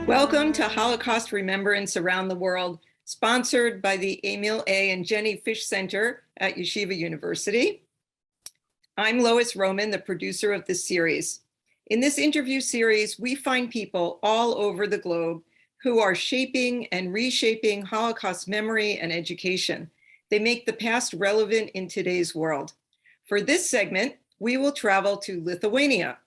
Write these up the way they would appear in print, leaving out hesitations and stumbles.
Welcome to Holocaust Remembrance Around the World, sponsored by the Emil A. and Jenny Fish Center at Yeshiva University. I'm Lois Roman, the producer of this series. In this interview series, we find people all over the globe who are shaping and reshaping Holocaust memory and education. They make the past relevant in today's world. For this segment, we will travel to Lithuania.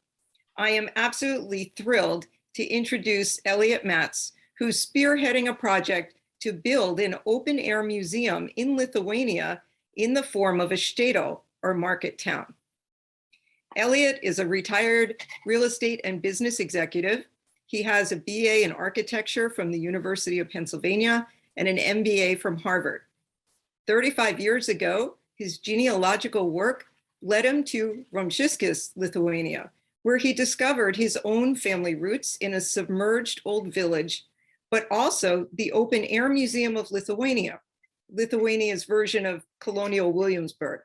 I am absolutely thrilled to introduce Elliot Matz, who's spearheading a project to build an open-air museum in Lithuania in the form of a shtetl, or market town. Elliot is a retired real estate and business executive. He has a BA in architecture from the University of Pennsylvania and an MBA from Harvard. 35 years ago, his genealogical work led him to Rumsiskes, Lithuania, where he discovered his own family roots in a submerged old village, but also the Open Air Museum of Lithuania, Lithuania's version of colonial Williamsburg.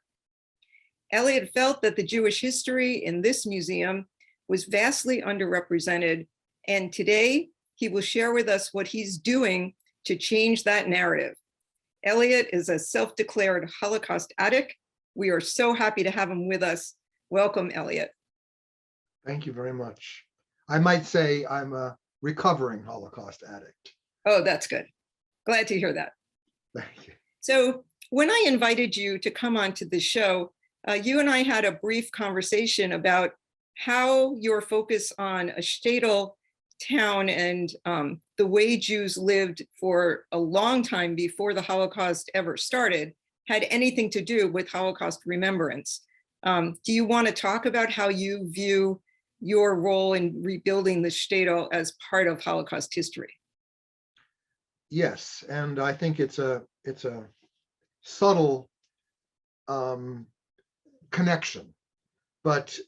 Elliot felt that the Jewish history in this museum was vastly underrepresented, and today he will share with us what he's doing to change that narrative. Elliot is a self-declared Holocaust addict. We are so happy to have him with us. Welcome, Elliot. Thank you very much. I might say I'm a recovering Holocaust addict. Oh, that's good. Glad to hear that. Thank you. So when I invited you to come onto the show, you and I had a brief conversation about how your focus on a shtetl town and the way Jews lived for a long time before the Holocaust ever started had anything to do with Holocaust remembrance. Do you want to talk about how you view your role in rebuilding the shtetl as part of Holocaust history? Yes, and I think it's a subtle connection, but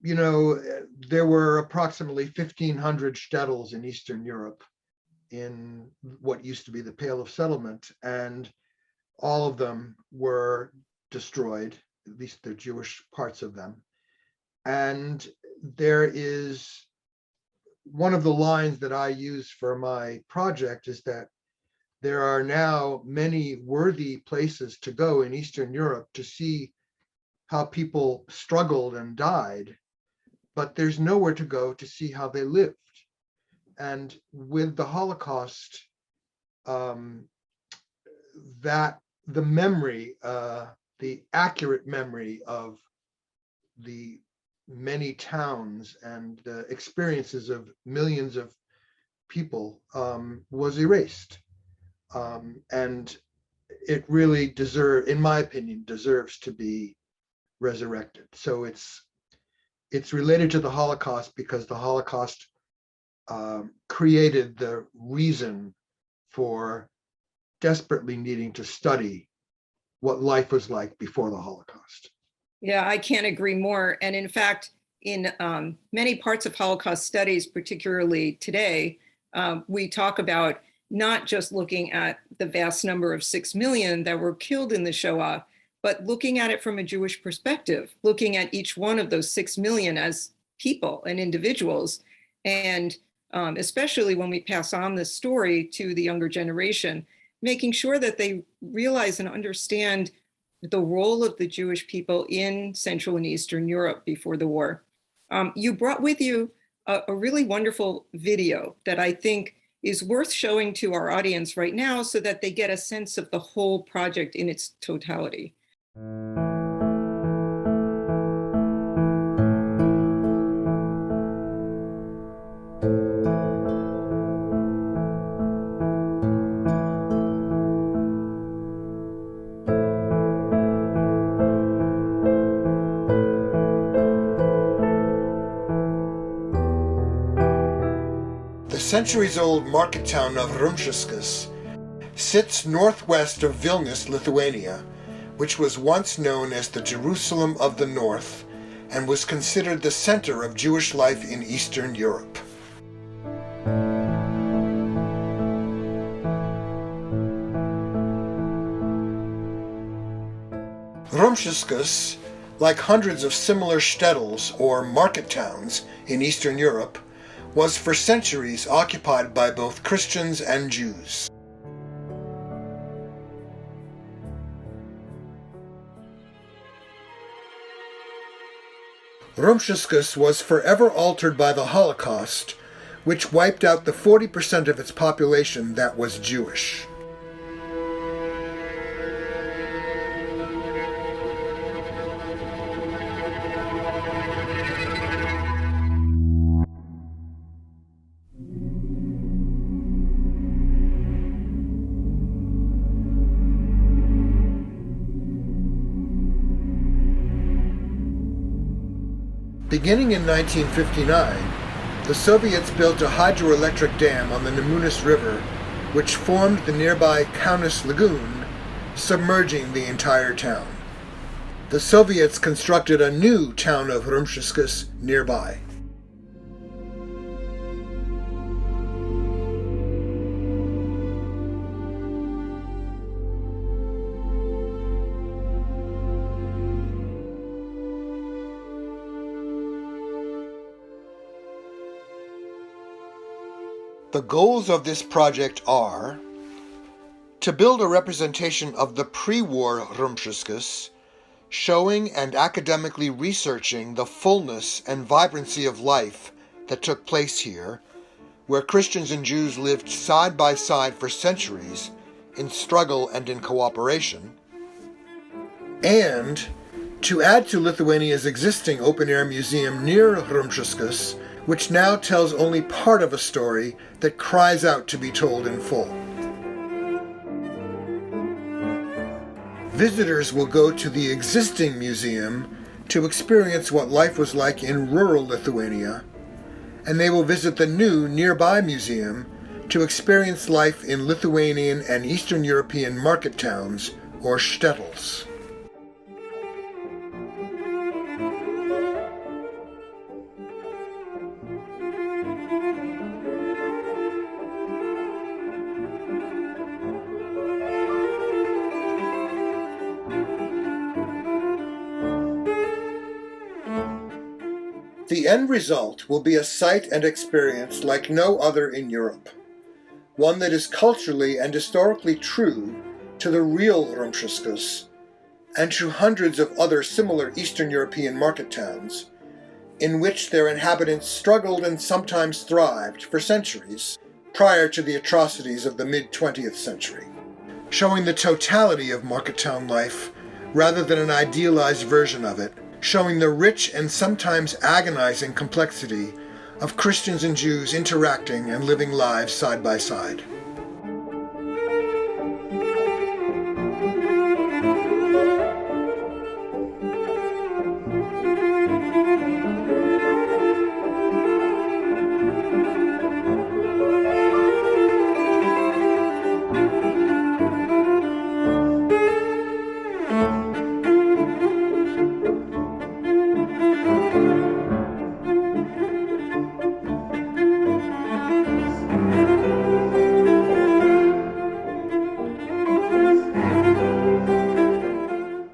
you know, there were approximately 1,500 shtetls in Eastern Europe in what used to be the Pale of Settlement, and all of them were destroyed, at least the Jewish parts of them. And there is one of the lines that I use for my project is that there are now many worthy places to go in Eastern Europe to see how people struggled and died, but there's nowhere to go to see how they lived. And with the Holocaust, that the memory, the accurate memory of the many towns and the experiences of millions of people was erased. And it really in my opinion, deserves to be resurrected. So it's related to the Holocaust because the Holocaust created the reason for desperately needing to study what life was like before the Holocaust. Yeah, I can't agree more. And in fact, in many parts of Holocaust studies, particularly today, we talk about not just looking at the vast number of 6 million that were killed in the Shoah, but looking at it from a Jewish perspective, looking at each one of those 6 million as people and individuals. And especially when we pass on this story to the younger generation, making sure that they realize and understand the role of the Jewish people in Central and Eastern Europe before the war. You brought with you a really wonderful video that I think is worth showing to our audience right now so that they get a sense of the whole project in its totality. The centuries-old market town of Rumsiskes sits northwest of Vilnius, Lithuania, which was once known as the Jerusalem of the North and was considered the center of Jewish life in Eastern Europe. Rumsiskes, like hundreds of similar shtetls or market towns in Eastern Europe, was for centuries occupied by both Christians and Jews. Rumsiskes was forever altered by the Holocaust, which wiped out the 40% of its population that was Jewish. Beginning in 1959, the Soviets built a hydroelectric dam on the Nemunas River, which formed the nearby Kaunas Lagoon, submerging the entire town. The Soviets constructed a new town of Rumsiskes nearby. The goals of this project are to build a representation of the pre-war Rumsiskes, showing and academically researching the fullness and vibrancy of life that took place here, where Christians and Jews lived side by side for centuries in struggle and in cooperation, and to add to Lithuania's existing open-air museum near Rumsiskes, which now tells only part of a story that cries out to be told in full. Visitors will go to the existing museum to experience what life was like in rural Lithuania, and they will visit the new nearby museum to experience life in Lithuanian and Eastern European market towns, or shtetls. The end result will be a sight and experience like no other in Europe, one that is culturally and historically true to the real Rumsiskes and to hundreds of other similar Eastern European market towns, in which their inhabitants struggled and sometimes thrived for centuries prior to the atrocities of the mid-20th century, showing the totality of market town life rather than an idealized version of it, showing the rich and sometimes agonizing complexity of Christians and Jews interacting and living lives side by side.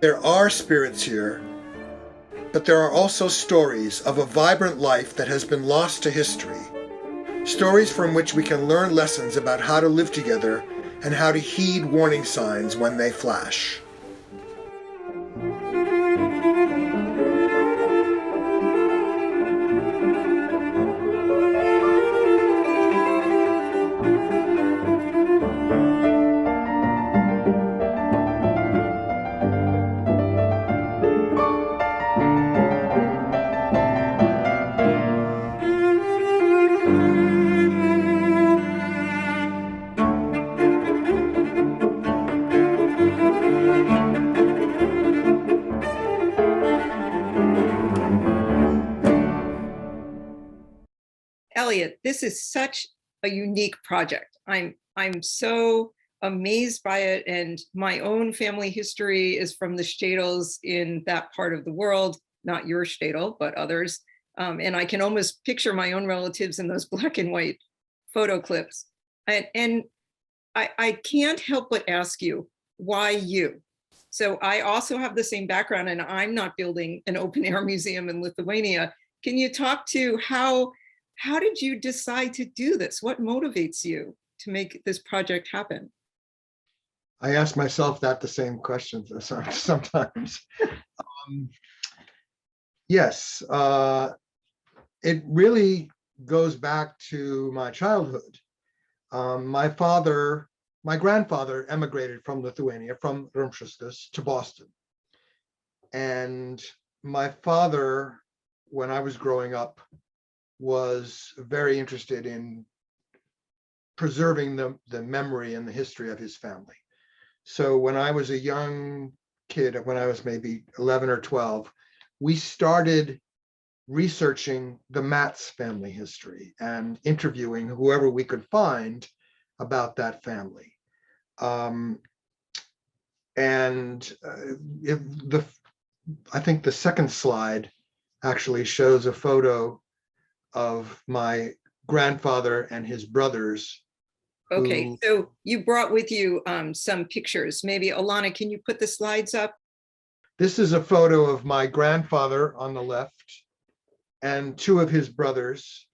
There are spirits here, but there are also stories of a vibrant life that has been lost to history. Stories from which we can learn lessons about how to live together and how to heed warning signs when they flash. Elliot, this is such a unique project. I'm so amazed by it, and my own family history is from the shtetls in that part of the world, not your shtetl, but others. And I can almost picture my own relatives in those black and white photo clips. And I can't help but ask you, why you? So I also have the same background, and I'm not building an open air museum in Lithuania. Can you talk to how how did you decide to do this? What motivates you to make this project happen? I ask myself that the same questions sometimes. Yes, it really goes back to my childhood. My grandfather emigrated from Lithuania, from Rumsiskes to Boston. And my father, when I was growing up, was very interested in preserving the memory and the history of his family. So when I was a young kid, when I was maybe 11 or 12, we started researching the Matz family history and interviewing whoever we could find about that family. I think the second slide actually shows a photo of my grandfather and his brothers. Okay, so you brought with you some pictures. Maybe Alana, can you put the slides up? This is a photo of my grandfather on the left and two of his brothers,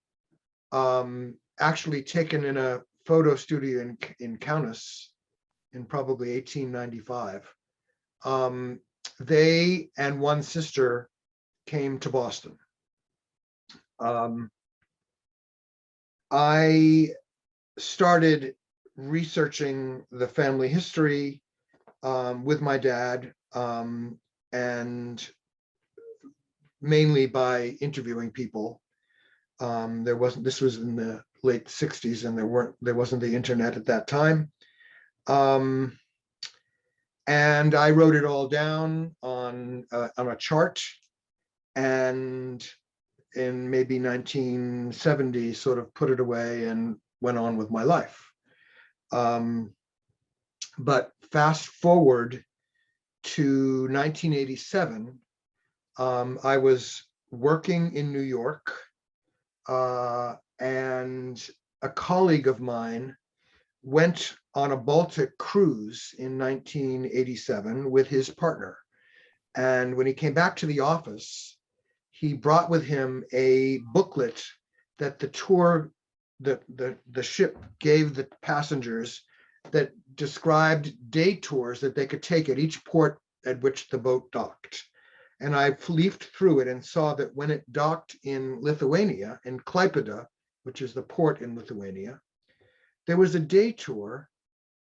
actually taken in a photo studio in Kaunas in probably 1895. They and one sister came to Boston. I started researching the family history with my dad, and mainly by interviewing people. This was in the late 60s, and there wasn't the internet at that time. And I wrote it all down on a chart, and in maybe 1970 sort of put it away and went on with my life. But fast forward to 1987, I was working in New York, and a colleague of mine went on a Baltic cruise in 1987 with his partner. And when he came back to the office, he brought with him a booklet that the ship gave the passengers that described day tours that they could take at each port at which the boat docked. And I leafed through it and saw that when it docked in Lithuania, in Klaipėda, which is the port in Lithuania, there was a day tour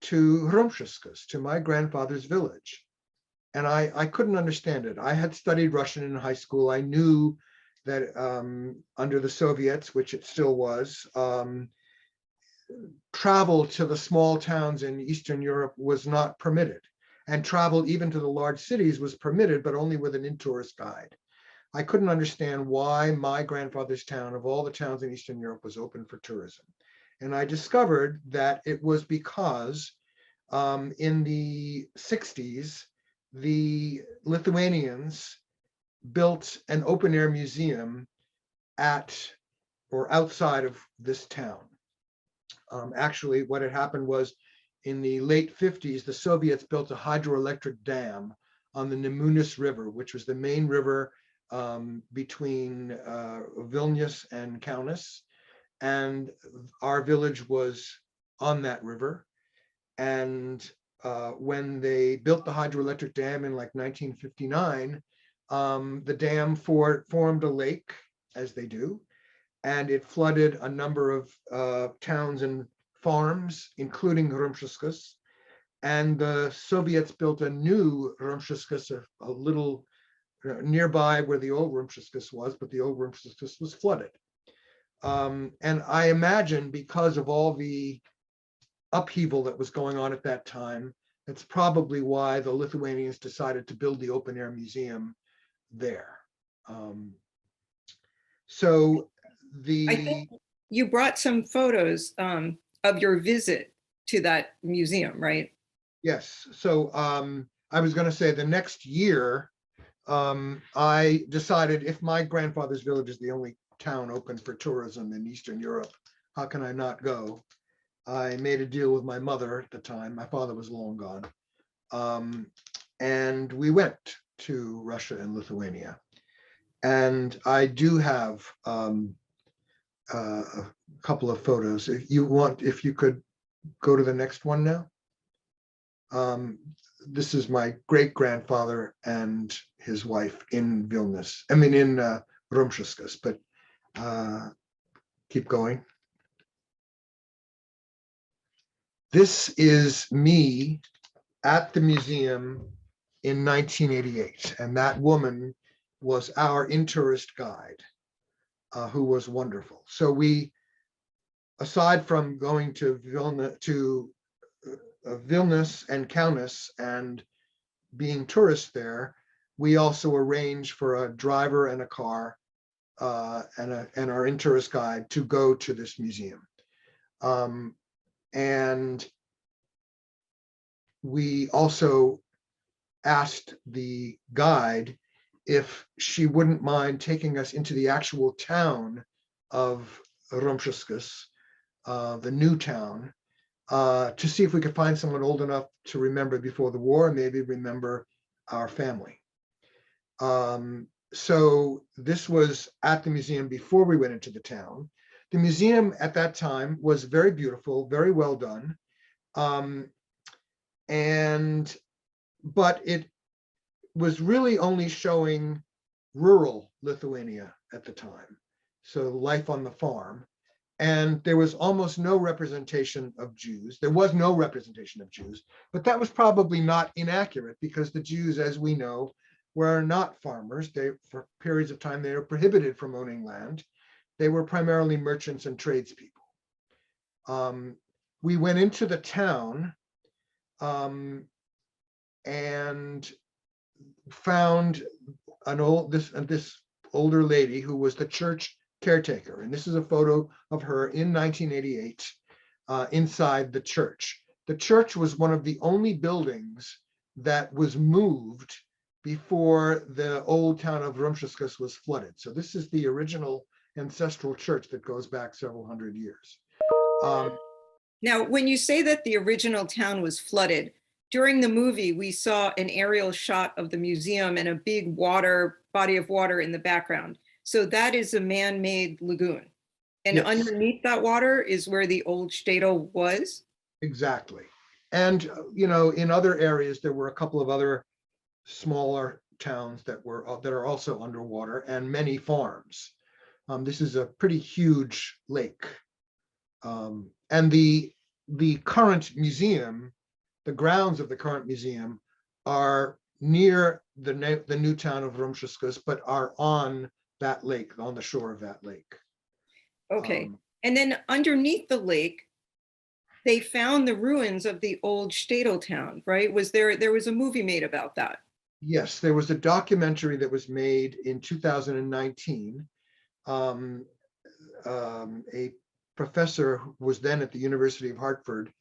to Rumsiskes, to my grandfather's village. And I couldn't understand it. I had studied Russian in high school. I knew that under the Soviets, which it still was, travel to the small towns in Eastern Europe was not permitted. And travel even to the large cities was permitted, but only with an in-tourist guide. I couldn't understand why my grandfather's town, of all the towns in Eastern Europe, was open for tourism. And I discovered that it was because in the 60s, the Lithuanians built an open air museum at or outside of this town. Actually, what had happened was in the late 50s, the Soviets built a hydroelectric dam on the Nemunas River, which was the main river between Vilnius and Kaunas. And our village was on that river. And when they built the hydroelectric dam in like 1959, the dam formed a lake, as they do, and it flooded a number of towns and farms, including Rumsiskes. And the Soviets built a new Rumsiskes, a little nearby where the old Rumsiskes was, but the old Rumsiskes was flooded. And I imagine because of all the upheaval that was going on at that time, that's probably why the Lithuanians decided to build the open air museum there. I think you brought some photos of your visit to that museum, right? Yes. So I was going to say the next year, I decided if my grandfather's village is the only town open for tourism in Eastern Europe, how can I not go? I made a deal with my mother at the time. My father was long gone. And we went to Russia and Lithuania. And I do have a couple of photos. If you could go to the next one now. This is my great-grandfather and his wife in Vilnius. I mean, in Rumsiskes, but keep going. This is me at the museum in 1988, and that woman was our in-tourist guide, who was wonderful. So we, aside from going to Vilnius and Kaunas and being tourists there, we also arranged for a driver and a car and our in-tourist guide to go to this museum. And we also asked the guide if she wouldn't mind taking us into the actual town of Rumsiskes, the new town, to see if we could find someone old enough to remember before the war, maybe remember our family. So this was at the museum before we went into the town. The museum at that time was very beautiful, very well done. But it was really only showing rural Lithuania at the time. So life on the farm. And there was almost no representation of Jews. There was no representation of Jews, but that was probably not inaccurate because the Jews, as we know, were not farmers. For periods of time, they were prohibited from owning land. They were primarily merchants and tradespeople. We went into the town and found this older lady who was the church caretaker. And this is a photo of her in 1988 inside the church. The church was one of the only buildings that was moved before the old town of Rumsiskes was flooded. So this is the original ancestral church that goes back several hundred years. Now, when you say that the original town was flooded, during the movie, we saw an aerial shot of the museum and a big body of water in the background. So that is a man-made lagoon. And yes, underneath that water is where the old shtetl was? Exactly. And, in other areas, there were a couple of other smaller towns that are also underwater and many farms. This is a pretty huge lake. And the current museum, the grounds of the current museum are near the new town of Rumsiskes, but are on that lake, on the shore of that lake. Okay. And then underneath the lake, they found the ruins of the old shtetl town, right? There was a movie made about that? Yes, there was a documentary that was made in 2019. A professor who was then at the University of Hartford,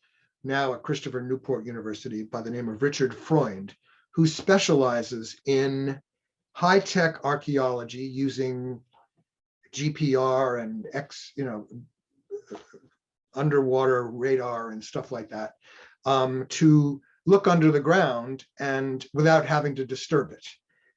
now at Christopher Newport University, by the name of Richard Freund, who specializes in high-tech archaeology using GPR and underwater radar and stuff like that, to look under the ground and without having to disturb it.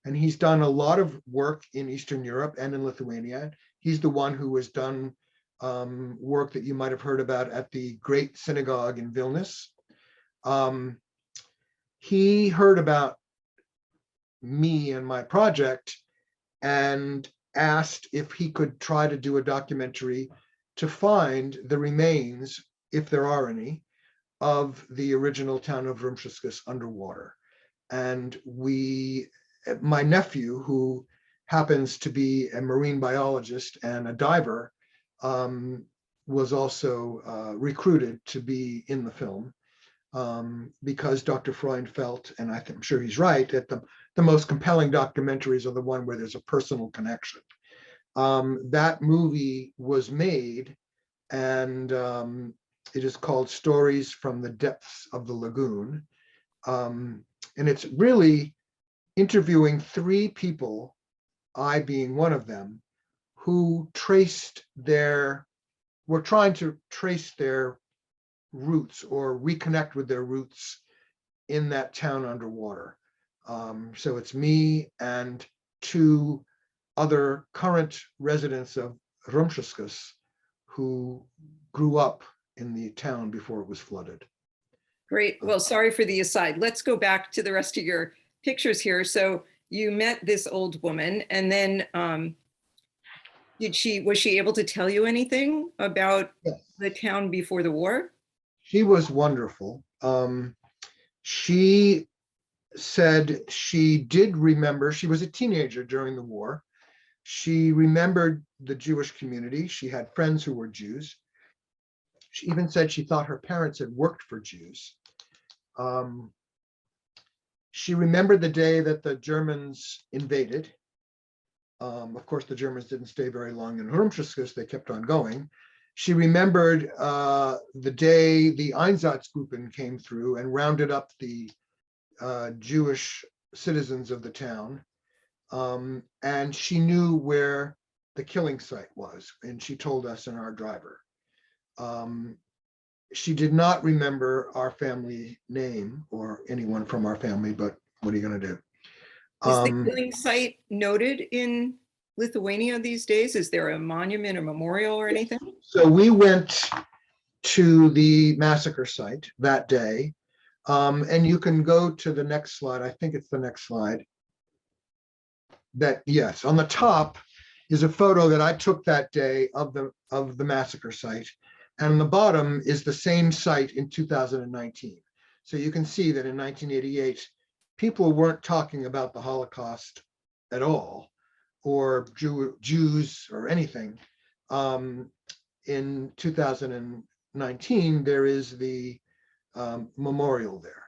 And he's done a lot of work in Eastern Europe and in Lithuania. He's the one who has done work that you might have heard about at the Great Synagogue in Vilnius. He heard about me and my project and asked if he could try to do a documentary to find the remains, if there are any, of the original town of Rumsiskes underwater. And my nephew, who happens to be a marine biologist and a diver, was also recruited to be in the film because Dr. Freund felt, and I'm sure he's right, that the most compelling documentaries are the one where there's a personal connection. That movie was made, and it is called Stories from the Depths of the Lagoon. And it's really interviewing three people, I being one of them, who were trying to trace their roots or reconnect with their roots in that town underwater. So it's me and two other current residents of Rumsiskes who grew up in the town before it was flooded. Great. Well, sorry for the aside. Let's go back to the rest of your pictures here. So you met this old woman, and then was she able to tell you anything about Yes. the town before the war? She was wonderful. She said she did remember, she was a teenager during the war. She remembered the Jewish community. She had friends who were Jews. She even said she thought her parents had worked for Jews. She remembered the day that the Germans invaded. Of course, the Germans didn't stay very long in Rumsiskes. They kept on going. She remembered the day the Einsatzgruppen came through and rounded up the Jewish citizens of the town. And she knew where the killing site was, and she told us and our driver. She did not remember our family name or anyone from our family, but what are you going to do? Is the killing site noted in Lithuania these days? Is there a monument or memorial or anything? So we went to the massacre site that day, and you can go to the next slide. I think it's the next slide. That, yes, on the top is a photo that I took that day of the massacre site, and on the bottom is the same site in 2019. So you can see that in 1988, people weren't talking about the Holocaust at all, or Jews or anything. In 2019, there is the memorial there.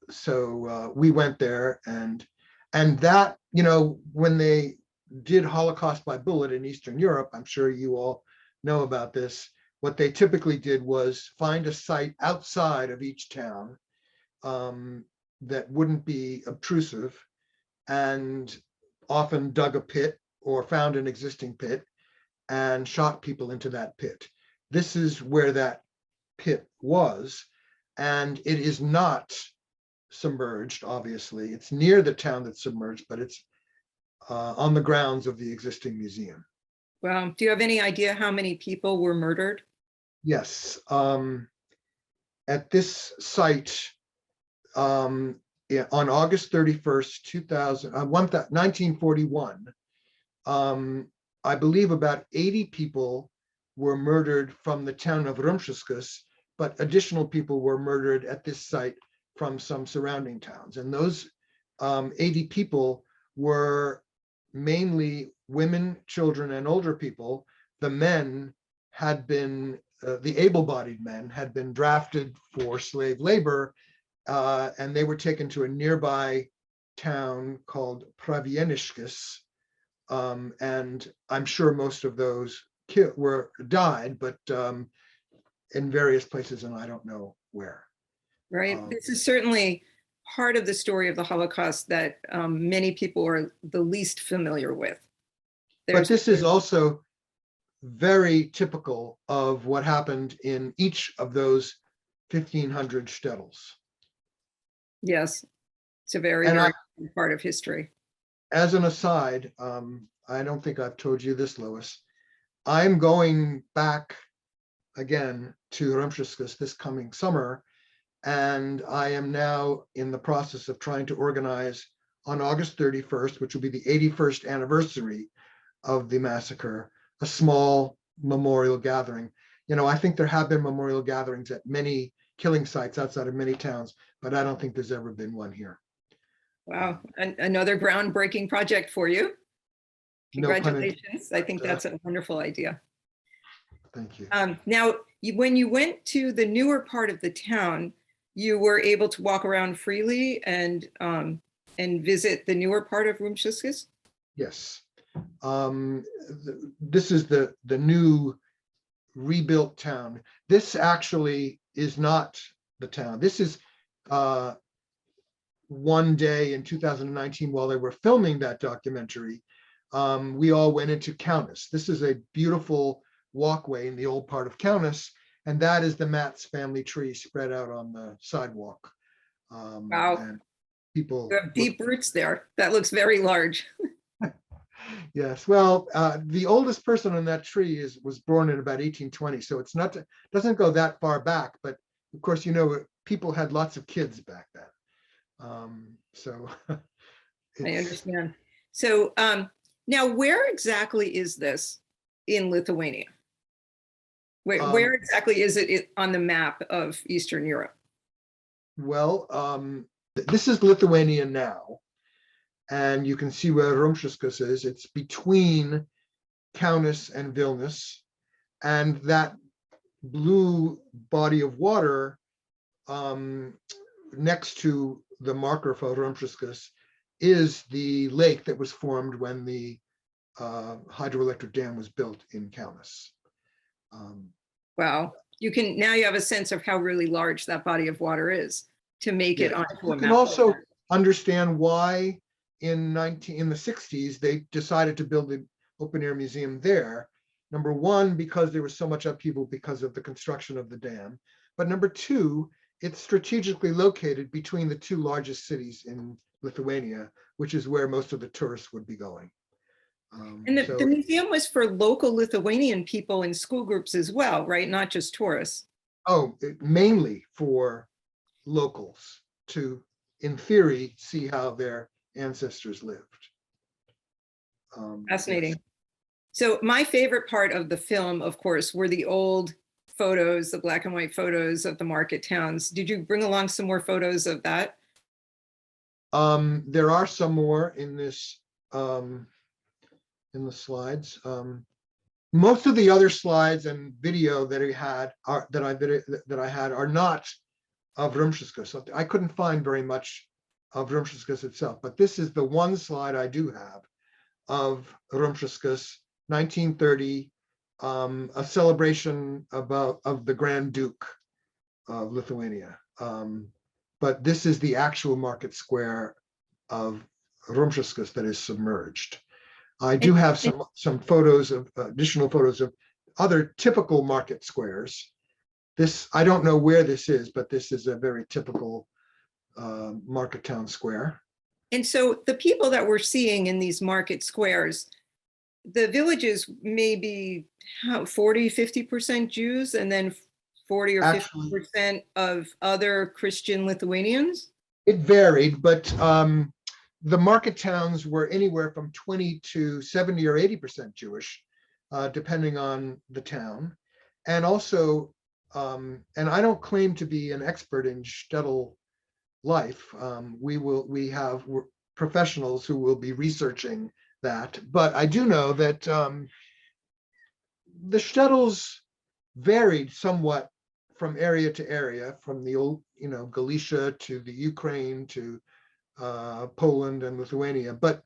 So we went there, and that, you know, when they did Holocaust by bullet in Eastern Europe, I'm sure you all know about this, what they typically did was find a site outside of each town that wouldn't be obtrusive, and often dug a pit or found an existing pit and shot people into that pit. This is where that pit was, and it is not submerged, obviously. It's near the town that's submerged, but it's on the grounds of the existing museum. Well, do you have any idea how many people were murdered? Yes. At this site, yeah, on August 31st, 1941, I believe about 80 people were murdered from the town of Rumsiskes, but additional people were murdered at this site from some surrounding towns. And those 80 people were mainly women, children, and older people. The men had been, the able-bodied men had been drafted for slave labor, and they were taken to a nearby town called Pravieniškes. And I'm sure most of those died, but in various places, and I don't know where. Right. This is certainly part of the story of the Holocaust that many people are the least familiar with. But this is also very typical of what happened in each of those 1,500 shtetls. Yes, it's a very, And very important part of history. As an aside, I don't think I've told you this, Lois. I'm going back again to Rumsiskes this coming summer, and I am now in the process of trying to organize on August 31st, which will be the 81st anniversary of the massacre, a small memorial gathering. You know, I think there have been memorial gatherings at many killing sites outside of many towns, but I don't think there's ever been one here. Wow, another groundbreaking project for you. Congratulations. No, I think that's a wonderful idea. Thank you. Now, when you went to the newer part of the town, you were able to walk around freely and visit the newer part of Rumsiskes? Yes. This is the new rebuilt town. This actually is not the town. This is one day in 2019 while they were filming that documentary. We all went into Kaunas. This is a beautiful walkway in the old part of Kaunas, and that is the Matz family tree spread out on the sidewalk. Wow. And people You have deep roots there. That looks very large. Yes, well, the oldest person on that tree was born in about 1820, so it's not, doesn't go that far back, but of course, people had lots of kids back then. So I it's, understand. So now where exactly is this in Lithuania? Where exactly is it on the map of Eastern Europe? well, this is Lithuania now, and you can see where Rumshiskas is. It's between Kaunas and Vilnius, and that blue body of water next to the marker for Rumshiskas is the lake that was formed when the hydroelectric dam was built in Kaunas. Wow. Now you have a sense of how really large that body of water is to make it onto You a can map. also understand why in the 60s they decided to build an open air museum there. Number one, because there was so much upheaval because of the construction of the dam. But number two, it's strategically located between the two largest cities in Lithuania, which is where most of the tourists would be going. And the So, museum was for local Lithuanian people in school groups as well, right? Not just tourists. mainly for locals to, in theory, see how their ancestors lived. Fascinating. Yes. So my favorite part of the film, of course, were the old photos, the black and white photos of the market towns. Did you bring along some more photos of that? There are some more in this in the slides. Most of the other slides and video that I had are not of Rumshiskas. So I couldn't find very much of Rumshiskas itself, but this is the one slide I do have of Rumshiskas 1930, a celebration of the Grand Duke of Lithuania. But this is the actual market square of Rumshiskas that is submerged. I do have some photos of additional photos of other typical market squares. This, I don't know where this is, but this is a very typical market town square. And so the people that we're seeing in these market squares, the villages may be 40, 50% Jews, and then 40 or 50% of other Christian Lithuanians? It varied, but the market towns were anywhere from 20 to 70 or 80% Jewish, depending on the town. And also, and I don't claim to be an expert in shtetl life. We have professionals who will be researching that, but I do know that the shtetls varied somewhat from area to area, from the old, Galicia to the Ukraine to Poland and Lithuania, but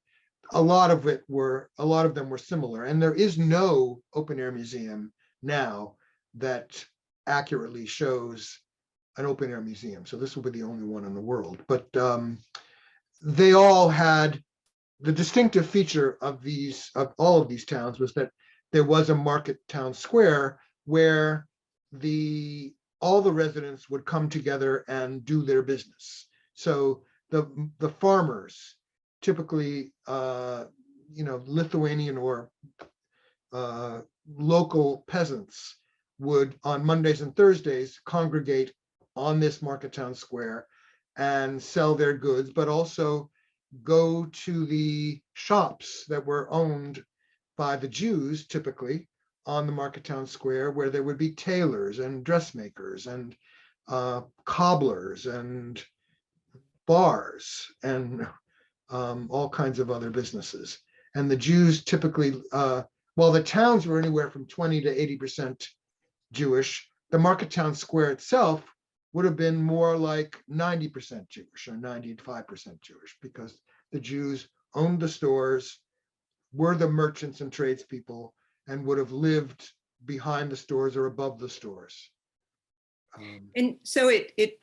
a lot of them were similar. And there is no open air museum now that accurately shows an open air museum. So this will be the only one in the world. But they all had the distinctive feature of all of these towns was that there was a market town square where all the residents would come together and do their business. So the farmers, typically Lithuanian or local peasants, would on Mondays and Thursdays congregate on this market town square and sell their goods, but also go to the shops that were owned by the Jews, typically on the market town square, where there would be tailors and dressmakers and cobblers and bars and all kinds of other businesses. And the Jews typically, while the towns were anywhere from 20 to 80% Jewish, the market town square itself would have been more like 90% Jewish or 95% Jewish, because the Jews owned the stores, were the merchants and tradespeople, and would have lived behind the stores or above the stores. And so it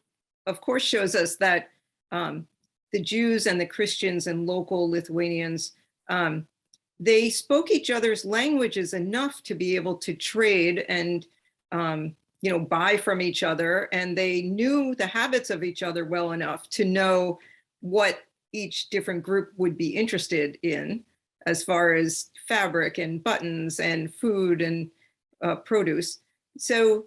of course shows us that the Jews and the Christians and local Lithuanians, they spoke each other's languages enough to be able to trade and buy from each other, and they knew the habits of each other well enough to know what each different group would be interested in. as far as fabric and buttons and food and produce. So,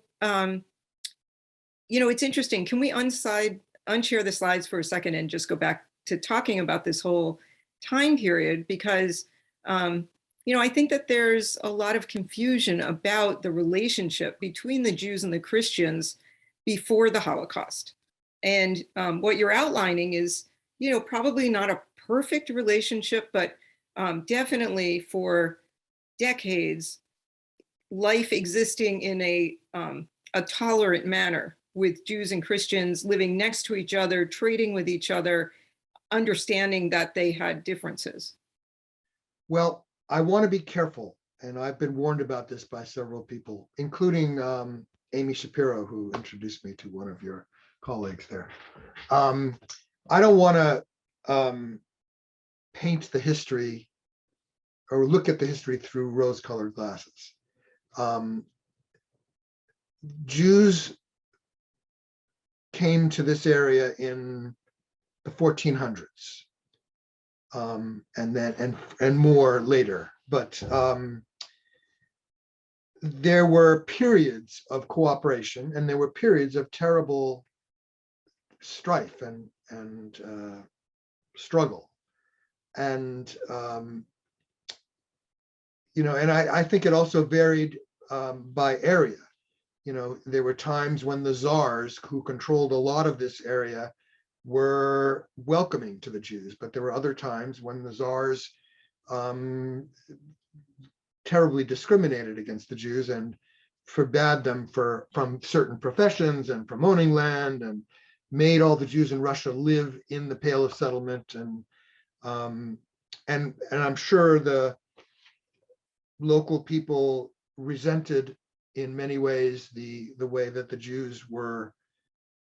it's interesting. Can we unshare the slides for a second and just go back to talking about this whole time period? Because, I think that there's a lot of confusion about the relationship between the Jews and the Christians before the Holocaust. And what you're outlining is, probably not a perfect relationship, but definitely for decades, life existing in a tolerant manner with Jews and Christians living next to each other, trading with each other, understanding that they had differences. Well, I want to be careful, and I've been warned about this by several people, including Amy Shapiro, who introduced me to one of your colleagues there. I don't want to paint the history or look at the history through rose-colored glasses. Jews came to this area in the 1400s, and more later. But there were periods of cooperation, and there were periods of terrible strife and struggle. And and I think it also varied by area. There were times when the czars, who controlled a lot of this area, were welcoming to the Jews, but there were other times when the czars terribly discriminated against the Jews and forbade them from certain professions and from owning land, and made all the Jews in Russia live in the Pale of Settlement. And I'm sure the local people resented in many ways the way that the Jews were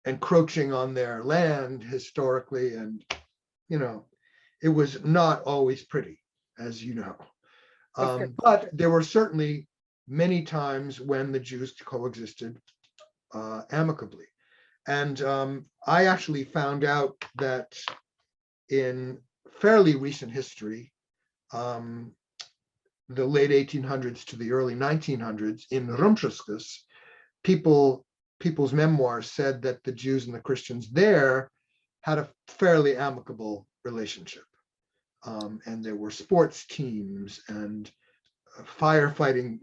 encroaching on their land historically, and it was not always pretty, as you know. But there were certainly many times when the Jews coexisted amicably. And I actually found out that in fairly recent history, the late 1800s to the early 1900s, in Rumsiskes, people's memoirs said that the Jews and the Christians there had a fairly amicable relationship. And there were sports teams and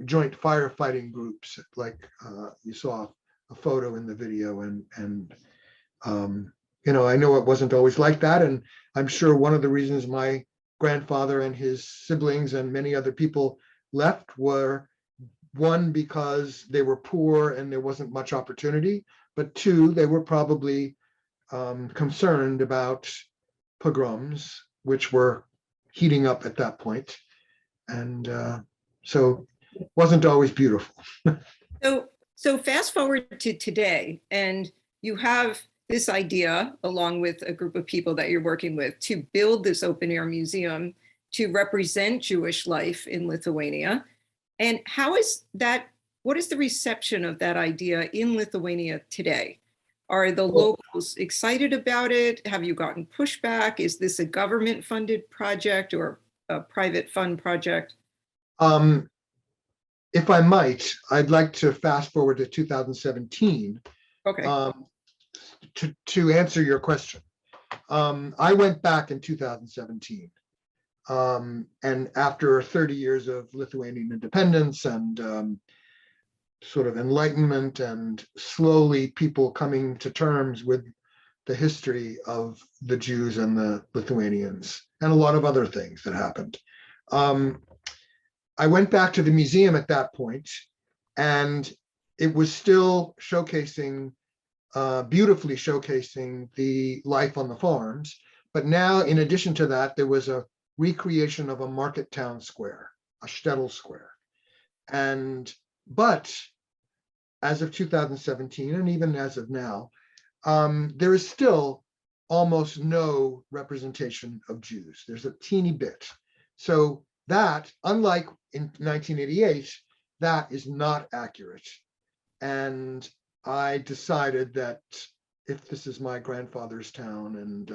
joint firefighting groups, like you saw a photo in the video. And I know it wasn't always like that. And I'm sure one of the reasons my grandfather and his siblings and many other people left were, one, because they were poor and there wasn't much opportunity, but two, they were probably concerned about pogroms, which were heating up at that point. And so it wasn't always beautiful. So fast forward to today, and you have this idea, along with a group of people that you're working with, to build this open air museum to represent Jewish life in Lithuania. And what is the reception of that idea in Lithuania today? Are the locals excited about it? Have you gotten pushback? Is this a government funded project or a private fund project? If I might, I'd like to fast forward to 2017. Okay. To answer your question. I went back in 2017. And after 30 years of Lithuanian independence and sort of enlightenment, and slowly people coming to terms with the history of the Jews and the Lithuanians, and a lot of other things that happened. I went back to the museum at that point, and it was still beautifully showcasing the life on the farms. But now, in addition to that, there was a recreation of a market town square, a shtetl square. But as of 2017, and even as of now, there is still almost no representation of Jews. There's a teeny bit. So that, unlike in 1988, that is not accurate. And I decided that if this is my grandfather's town, and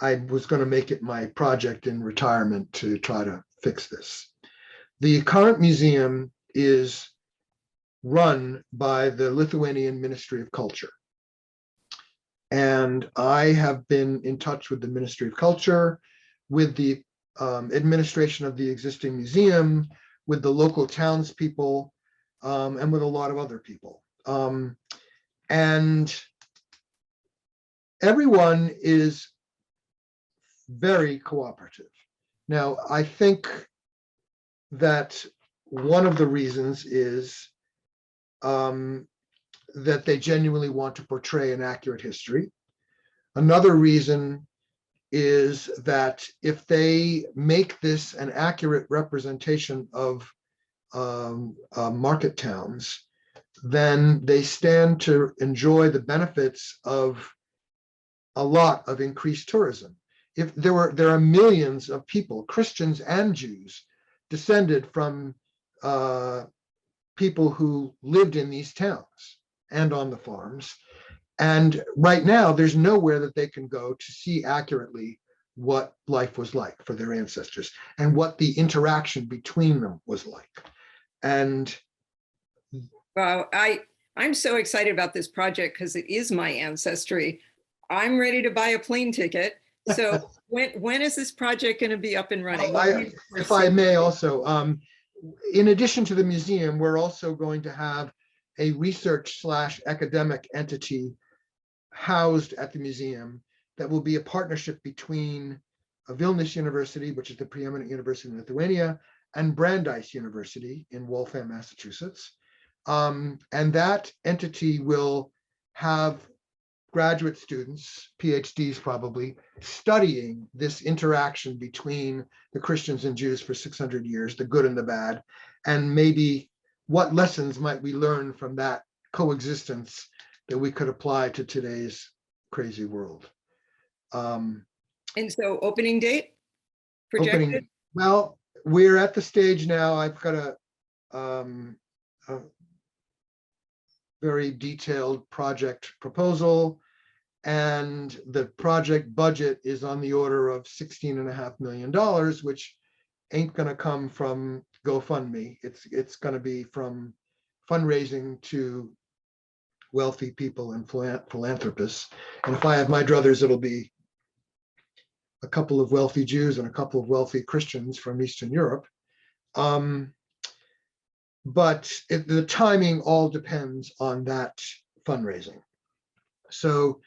I was going to make it my project in retirement to try to fix this. The current museum is run by the Lithuanian Ministry of Culture. And I have been in touch with the Ministry of Culture, with the administration of the existing museum, with the local townspeople, and with a lot of other people. And everyone is very cooperative. Now, I think that one of the reasons is that they genuinely want to portray an accurate history. Another reason is that if they make this an accurate representation of market towns, then they stand to enjoy the benefits of a lot of increased tourism. If there are millions of people, Christians and Jews, descended from people who lived in these towns and on the farms. And right now, there's nowhere that they can go to see accurately what life was like for their ancestors and what the interaction between them was like. And Wow, I'm so excited about this project because it is my ancestry. I'm ready to buy a plane ticket. So when is this project going to be up and running? if I may also, in addition to the museum, we're also going to have a research/academic entity housed at the museum that will be a partnership between Vilnius University, which is the preeminent university in Lithuania, and Brandeis University in Waltham, Massachusetts. And that entity will have graduate students, PhDs probably, studying this interaction between the Christians and Jews for 600 years, the good and the bad, and maybe what lessons might we learn from that coexistence that we could apply to today's crazy world. And so opening date projected? Well, we're at the stage now. I've got a very detailed project proposal, and the project budget is on the order of $16.5 million, which ain't going to come from GoFundMe. It's going to be from fundraising to wealthy people and philanthropists. And if I have my druthers, it'll be a couple of wealthy Jews and a couple of wealthy Christians from Eastern Europe. But the timing all depends on that fundraising. So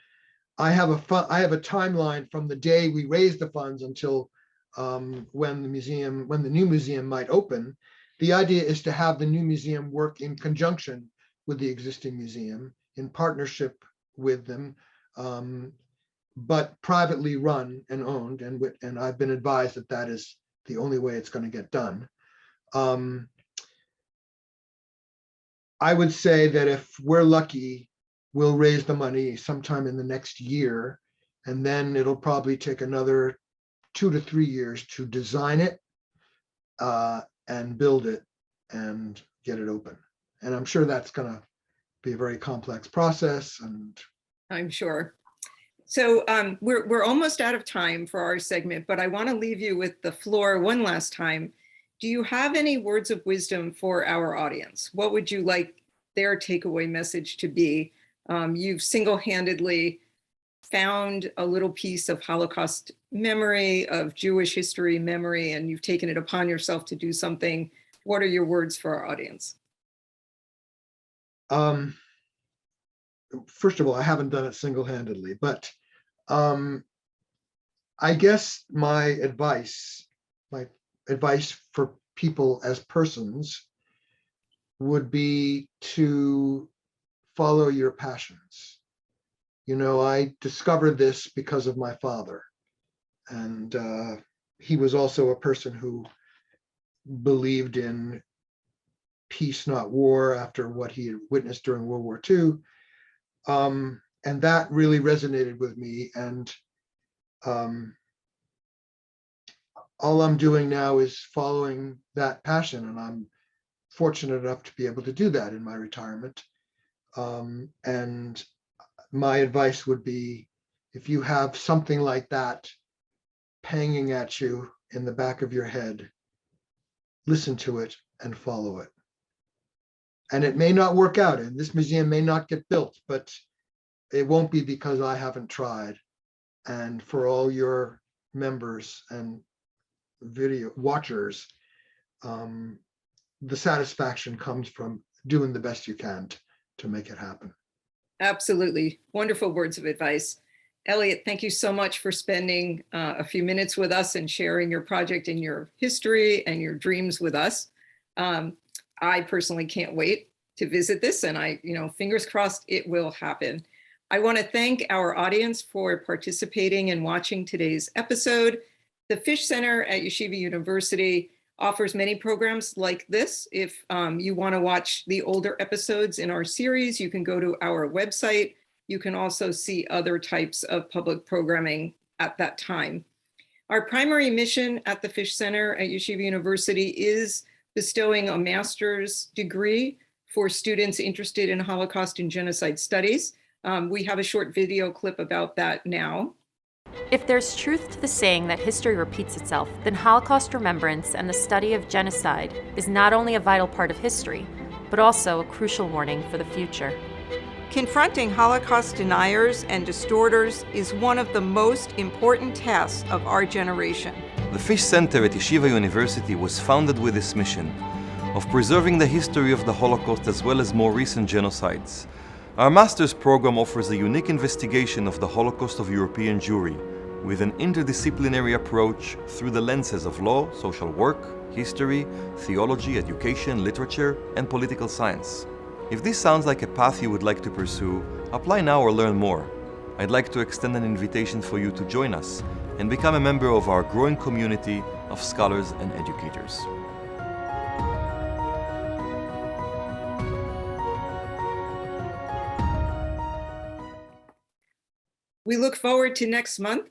I have a timeline from the day we raise the funds until when the new museum might open. The idea is to have the new museum work in conjunction with the existing museum, in partnership with them, but privately run and owned. And I've been advised that that is the only way it's going to get done. I would say that if we're lucky, we'll raise the money sometime in the next year, and then it'll probably take another 2 to 3 years to design it and build it and get it open. And I'm sure that's going to be a very complex process. And I'm sure. So we're almost out of time for our segment, but I want to leave you with the floor one last time. Do you have any words of wisdom for our audience? What would you like their takeaway message to be? You've single-handedly found a little piece of Holocaust memory, of Jewish history memory, and you've taken it upon yourself to do something. What are your words for our audience? First of all, I haven't done it single-handedly, but I guess my advice for people as persons would be to follow your passions. You know, I discovered this because of my father, and he was also a person who believed in peace, not war, after what he had witnessed during World War II. And that really resonated with me. And all I'm doing now is following that passion, and I'm fortunate enough to be able to do that in my retirement. And my advice would be, if you have something like that hanging at you in the back of your head. Listen to it and follow it. And it may not work out, and this museum may not get built, but it won't be because I haven't tried. And for all your members and video watchers, the satisfaction comes from doing the best you can to make it happen. Absolutely. Wonderful words of advice. Elliot, thank you so much for spending a few minutes with us and sharing your project and your history and your dreams with us. I personally can't wait to visit this, and fingers crossed it will happen. I want to thank our audience for participating and watching today's episode. The Fish Center at Yeshiva University offers many programs like this. If you want to watch the older episodes in our series, you can go to our website. You can also see other types of public programming at that time. Our primary mission at the Fish Center at Yeshiva University is bestowing a master's degree for students interested in Holocaust and genocide studies. We have a short video clip about that now. If there's truth to the saying that history repeats itself, then Holocaust remembrance and the study of genocide is not only a vital part of history, but also a crucial warning for the future. Confronting Holocaust deniers and distorters is one of the most important tasks of our generation. The Fish Center at Yeshiva University was founded with this mission of preserving the history of the Holocaust as well as more recent genocides. Our master's program offers a unique investigation of the Holocaust of European Jewry with an interdisciplinary approach through the lenses of law, social work, history, theology, education, literature, and political science. If this sounds like a path you would like to pursue, apply now or learn more. I'd like to extend an invitation for you to join us and become a member of our growing community of scholars and educators. We look forward to next month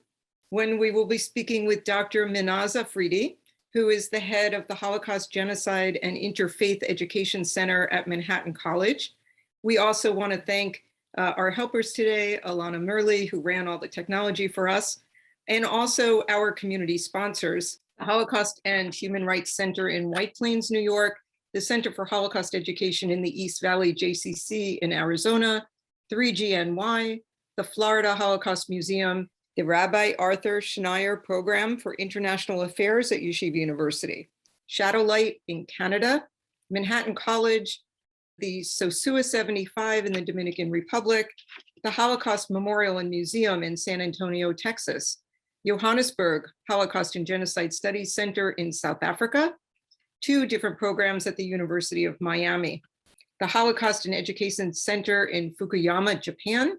when we will be speaking with Dr. Minaza Friedi, who is the head of the Holocaust Genocide and Interfaith Education Center at Manhattan College. We also want to thank our helpers today, Alana Murley, who ran all the technology for us, and also our community sponsors, the Holocaust and Human Rights Center in White Plains, New York, the Center for Holocaust Education in the East Valley JCC in Arizona, 3GNY, the Florida Holocaust Museum, the Rabbi Arthur Schneier Program for International Affairs at Yeshiva University, Shadowlight in Canada, Manhattan College, the Sosua 75 in the Dominican Republic, the Holocaust Memorial and Museum in San Antonio, Texas, Johannesburg Holocaust and Genocide Studies Center in South Africa, 2 different programs at the University of Miami, the Holocaust and Education Center in Fukuyama, Japan,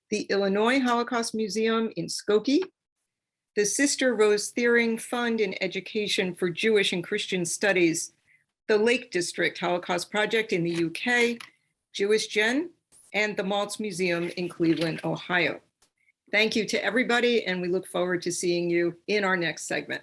the Illinois Holocaust Museum in Skokie, the Sister Rose Thiering Fund in Education for Jewish and Christian Studies, the Lake District Holocaust Project in the UK, Jewish Gen, and the Maltz Museum in Cleveland, Ohio. Thank you to everybody, and we look forward to seeing you in our next segment.